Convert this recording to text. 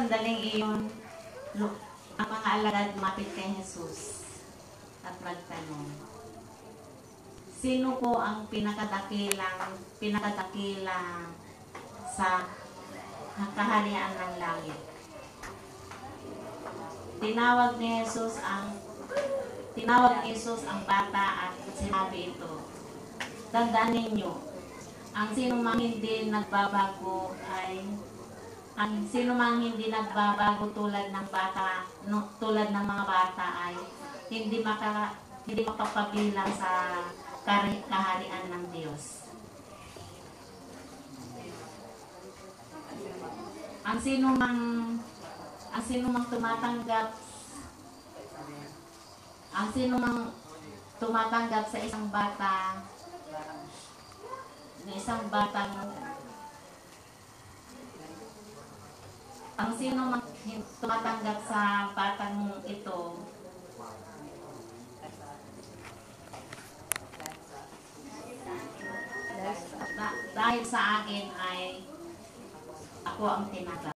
sandaling iyon, ang mga alagad mapit kay Jesus at magtanong, sino po ang pinakadakila sa kaharian ng langit? Tinawag ni Jesus ang bata at sinabi ito, tandaan ninyo, ang sino mang hindi nagbabago tulad ng mga bata ay hindi mapapabilang sa kaharian ng Diyos. Ang sino mang tumatanggap sa isang batang ang sino mang tumatanggap sa batang ito dahil sa akin ay ako ang tinanggap.